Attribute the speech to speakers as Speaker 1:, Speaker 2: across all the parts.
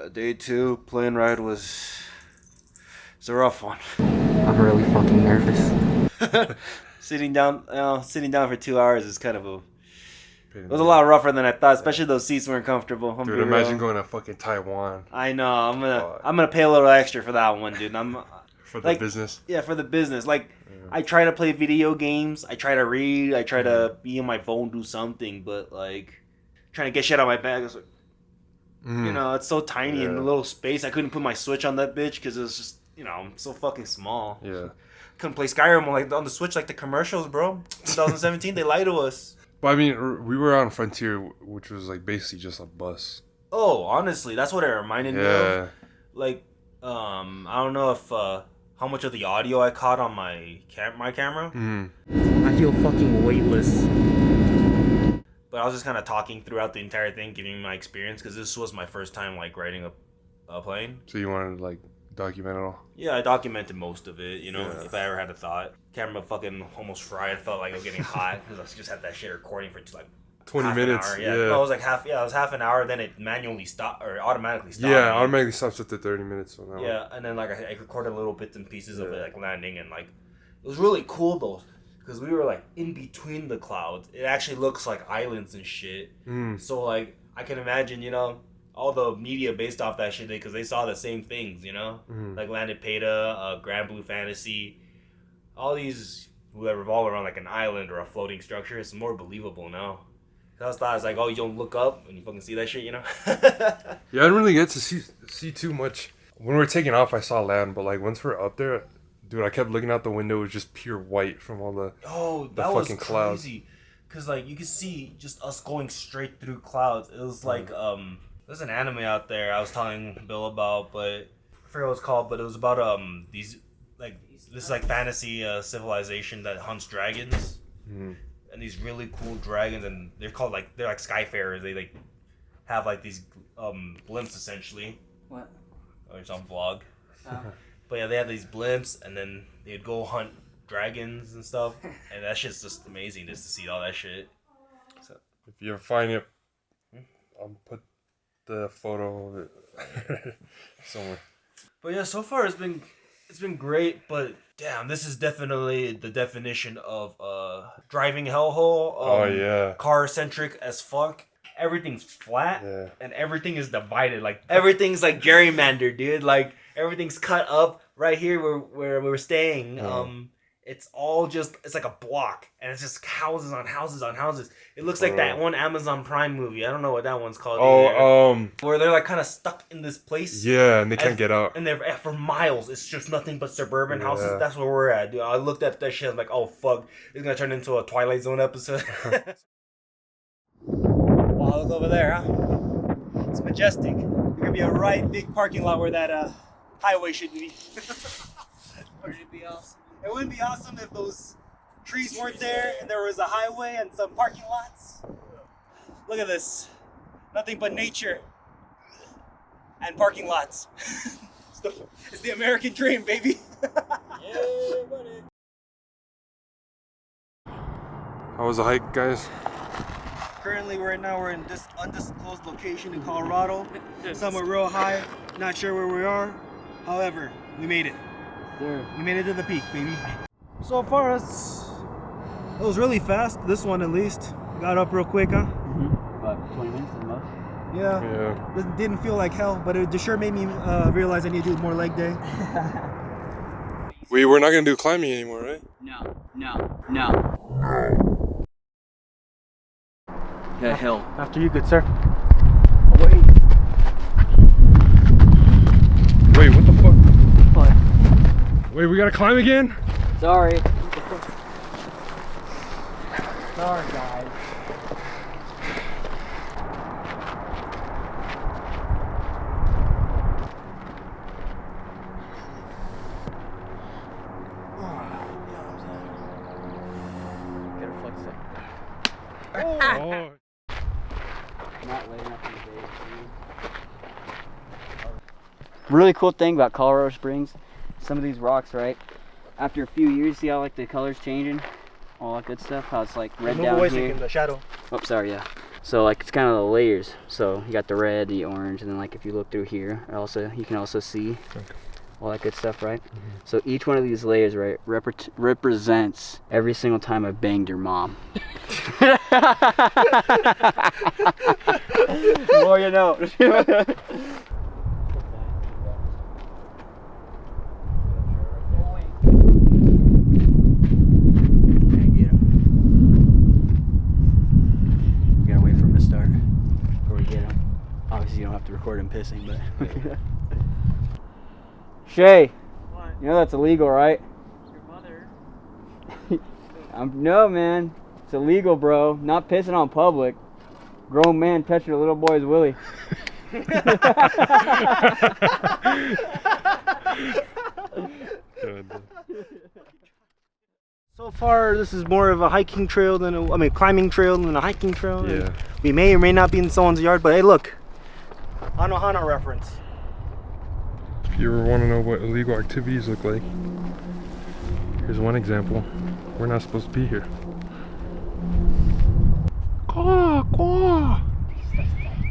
Speaker 1: Yeah, day 2 plane ride was it's a rough one.
Speaker 2: I'm really fucking nervous.
Speaker 1: Sitting down for 2 hours is kind of it was a lot rougher than I thought. Especially those seats weren't comfortable.
Speaker 3: Dude, imagine going to fucking Taiwan.
Speaker 1: I know. I'm gonna pay a little extra for that one, dude.
Speaker 3: For the business.
Speaker 1: Yeah, for the business. Like, I try to play video games. I try to read. I try to be on my phone, do something. But like, trying to get shit out of my bag. It's like, you know, it's so tiny in the little space. I couldn't put my Switch on that bitch because it was just, you know, I'm so fucking small.
Speaker 3: Yeah.
Speaker 1: Couldn't play Skyrim on the Switch like the commercials, bro. 2017, they lied to us.
Speaker 3: But I mean, we were on Frontier, which was like basically just a bus.
Speaker 1: Oh, honestly, that's what it reminded me of. Like, I don't know if how much of the audio I caught on my camera.
Speaker 2: I feel fucking weightless.
Speaker 1: But I was just kind of talking throughout the entire thing, giving my experience, because this was my first time like riding a plane.
Speaker 3: So you wanted to like document it all?
Speaker 1: Yeah, I documented most of it, you know, if I ever had a thought. Camera fucking almost fried. I felt like it was getting hot because I just had that shit recording for like
Speaker 3: 20 minutes.
Speaker 1: Yeah. No, it was like half an hour, then it manually stopped or automatically stopped.
Speaker 3: Yeah, automatically stops at the 30 minutes. So
Speaker 1: yeah, and then like I recorded little bits and pieces of it like landing, and like it was really cool though. Because we were like in between the clouds. It actually looks like islands and shit. So like I can imagine, you know, all the media based off that shit because they saw the same things, you know, like Landed Peta, Grand Blue Fantasy, all these that revolve around like an island or a floating structure. It's more believable now. I thought it's like, oh, you don't look up and you fucking see that shit, you know?
Speaker 3: Yeah, I didn't really get to see too much. When we were taking off, I saw land, but like once we're up there, dude, I kept looking out the window. It was just pure white from all the
Speaker 1: that
Speaker 3: fucking
Speaker 1: was
Speaker 3: clouds.
Speaker 1: Crazy. Cause like you could see just us going straight through clouds. It was like there's an anime out there I was telling Bill about, but I forget what it's called. But it was about this like fantasy civilization that hunts dragons, and these really cool dragons, and they're like skyfarers. They like have like these blimps essentially.
Speaker 2: What?
Speaker 1: Or it's on vlog.
Speaker 2: Oh.
Speaker 1: But yeah, they had these blimps, and then they'd go hunt dragons and stuff, and that shit's just amazing just to see all that shit. So,
Speaker 3: if you ever find it, I'll put the photo of it somewhere.
Speaker 1: But yeah, so far it's been great, but damn, this is definitely the definition of driving hellhole. Car centric as fuck. Everything's flat and everything is divided. Like everything's like gerrymandered, dude. Like everything's cut up right here where we were staying. It's all just it's like a block and it's just houses on houses on houses. It looks like that one Amazon Prime movie. I don't know what that one's called. Where they're like kind of stuck in this place.
Speaker 3: Yeah, and they can't get out.
Speaker 1: And they're for miles. It's just nothing but suburban houses. That's where we're at, dude. I looked at that shit. I'm like, oh fuck, it's gonna turn into a Twilight Zone episode. Wow, look over there, huh? It's majestic. There's gonna be a right big parking lot where that highway should be. Wouldn't it be awesome? It wouldn't be awesome if those trees weren't there and there was a highway and some parking lots. Look at this. Nothing but nature and parking lots. It's the American dream, baby. Yeah, buddy.
Speaker 3: How was the hike, guys?
Speaker 1: Currently, we're in this undisclosed location in Colorado. Somewhere real high. Not sure where we are. However, we made it.
Speaker 2: Sure.
Speaker 1: We made it to the peak, baby. So far, it was really fast. This one, at least, got up real quick, huh?
Speaker 2: About 20 minutes at the most.
Speaker 1: Yeah. It didn't feel like hell, but it sure made me realize I need to do more leg day.
Speaker 3: We're not gonna do climbing anymore, right?
Speaker 2: No. The hill.
Speaker 1: After you, good sir.
Speaker 3: Wait, what the fuck?
Speaker 2: What?
Speaker 3: Wait, we gotta climb again?
Speaker 2: Sorry.
Speaker 1: Sorry, guys.
Speaker 2: Get a flex it.
Speaker 3: Oh.
Speaker 2: Not laying up in the day. Really cool thing about Colorado Springs, some of these rocks, right? After a few years, see how like the color's changing, all that good stuff. How it's like red down here.
Speaker 1: In the shadow.
Speaker 2: Oh, sorry, yeah. So like it's kind of the layers. So you got the red, the orange, and then like if you look through here, you can also see all that good stuff, right? So each one of these layers, right, represents every single time I banged your mom. More you know. Obviously you don't have to record him pissing, but Shay, what? You know that's illegal, right? Your mother. No, man, it's illegal, bro. Not pissing on public. Grown man touching a little boy's willy.
Speaker 4: So far, this is more of a hiking trail than climbing trail than a hiking trail.
Speaker 3: Yeah.
Speaker 4: We may or may not be in someone's yard, but hey, look. Hana reference.
Speaker 3: If you ever want to know what illegal activities look like, here's one example. We're not supposed to be here. Caw, caw,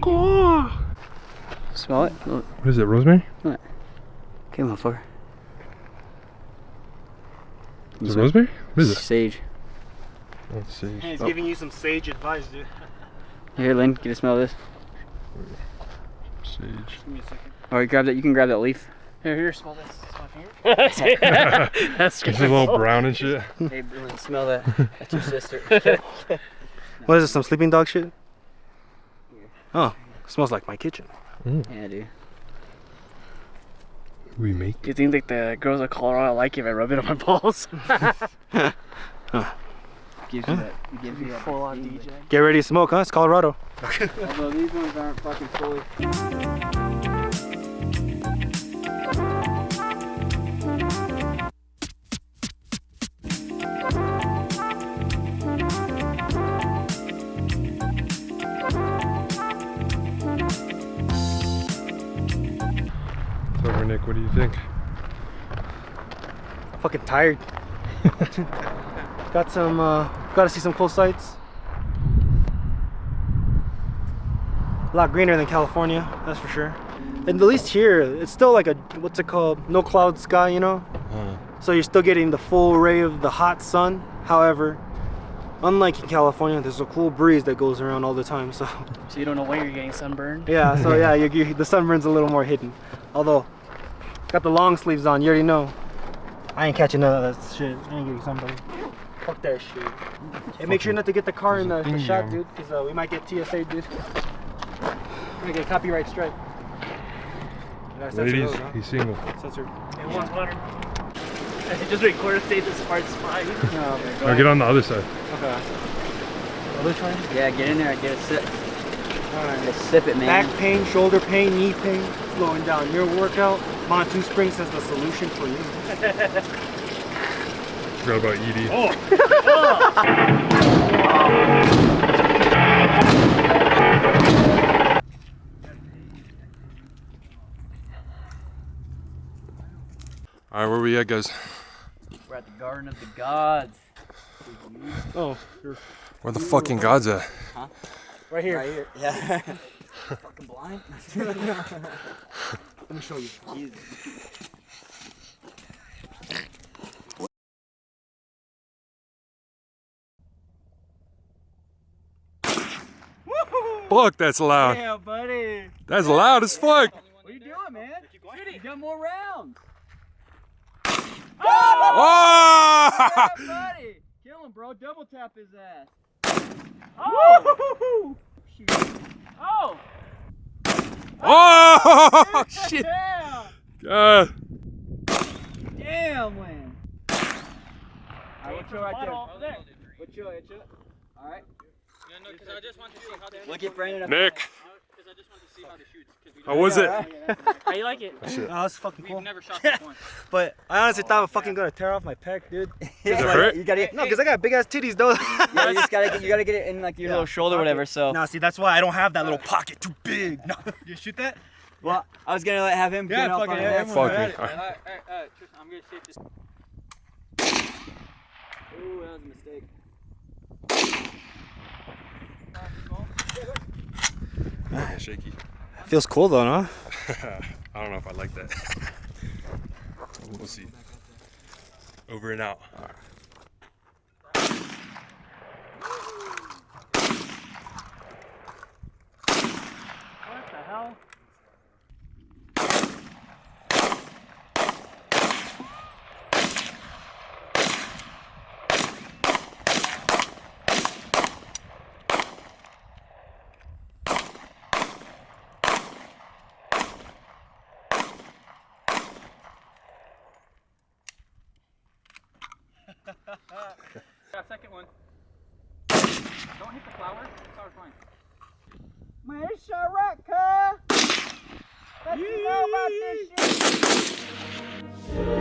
Speaker 3: caw.
Speaker 2: Smell it?
Speaker 3: What is it, rosemary?
Speaker 2: What? Okay, motherfucker.
Speaker 3: Is it rosemary? What is it?
Speaker 2: Sage.
Speaker 3: Oh, it's sage.
Speaker 4: Hey, he's giving you some sage advice, dude.
Speaker 2: Here, Lynn, get a smell of this.
Speaker 3: Sage.
Speaker 4: Give me a second.
Speaker 2: Or you can grab that leaf.
Speaker 4: Here, smell this. It's my finger.
Speaker 3: That's good. It's a little brown and shit.
Speaker 2: Hey, Lynn, smell that. That's your sister.
Speaker 4: What is this, some sleeping dog shit? Oh, smells like my kitchen.
Speaker 2: Yeah, dude.
Speaker 3: We make.
Speaker 5: Do you think like the girls of Colorado like if I rub it on my balls?
Speaker 2: Gives you that. Gives you that
Speaker 5: full on DJ.
Speaker 4: Get ready to smoke, huh? It's Colorado.
Speaker 2: Although these ones aren't fucking fully.
Speaker 3: So, Nick, what do you think?
Speaker 4: Fucking tired. Gotta see some cool sights. A lot greener than California, that's for sure. And at least here, it's still like a, what's it called? No cloud sky, you know? So you're still getting the full ray of the hot sun. However, unlike in California, there's a cool breeze that goes around all the time, so.
Speaker 5: So you don't know when you're getting sunburned?
Speaker 4: Yeah, so yeah, the sunburn's a little more hidden. Although, got the long sleeves on, you already know. I ain't catching none of that shit. I ain't getting sunburned. Fuck that shit. Hey, make sure not to get the car in the shot, dude, because we might get TSA, dude. We're gonna get a copyright strike.
Speaker 3: Ladies, he's single.
Speaker 4: Censored.
Speaker 5: It wants water. Just record say this part's fine.
Speaker 3: I'll get on the other side.
Speaker 4: Okay. Other try?
Speaker 2: Yeah, get in there and get a sip.
Speaker 4: Alright.
Speaker 2: Just sip it, man.
Speaker 4: Back pain, shoulder pain, knee pain, slowing down your workout. Montu Springs has the solution for you.
Speaker 3: Forgot about Edie. Alright, where we at, guys?
Speaker 2: We're at the Garden of the Gods.
Speaker 4: Oh,
Speaker 3: Where the fucking gods at?
Speaker 2: Huh?
Speaker 4: right here.
Speaker 2: Right here. Yeah. Fucking blind.
Speaker 4: Let me show you.
Speaker 2: Jesus.
Speaker 3: Fuck, that's loud.
Speaker 2: Yeah, buddy.
Speaker 3: That's loud as fuck.
Speaker 2: What are you doing, man? You got more rounds.
Speaker 3: Oh!
Speaker 2: Yeah, buddy. Kill him, bro. Double tap his ass.
Speaker 5: Oh! Oh!
Speaker 3: Oh! Shit.
Speaker 2: Yeah.
Speaker 3: God.
Speaker 2: Damn, man. Alright, what's your right there?
Speaker 5: Over there.
Speaker 2: What's your right there? Alright.
Speaker 6: Yeah, no, because I just want to see how they
Speaker 2: Look at Brandon up.
Speaker 3: Nick,
Speaker 6: Because I just want to see how they shoot.
Speaker 3: how was it?
Speaker 5: How you like it?
Speaker 4: Oh, that's fucking cool.
Speaker 6: We've never shot before.
Speaker 4: But I honestly thought I was fucking gonna tear off my pec, dude.
Speaker 3: Does it hurt?
Speaker 2: You gotta get,
Speaker 4: No, because I got big ass titties, though.
Speaker 2: yeah, you gotta get it in like your little shoulder or whatever, so.
Speaker 4: Nah, see, that's why I don't have that little pocket too big. No, you shoot that?
Speaker 2: Well, I was gonna have him
Speaker 4: Yeah,
Speaker 2: get up
Speaker 4: fuck
Speaker 2: on
Speaker 4: it,
Speaker 2: there.
Speaker 4: yeah,
Speaker 3: Fuck me.
Speaker 6: Alright, Tristan, I'm going to save this.
Speaker 2: Ooh, that was a mistake.
Speaker 3: Yeah, shaky.
Speaker 4: Feels cool though, no?
Speaker 3: I don't know if I like that. We'll see. Over and out.
Speaker 5: What the hell?
Speaker 6: Got a second one. Don't hit the flower. Flower's fine.
Speaker 2: Man, it's alright, cuz. What you know about this shit?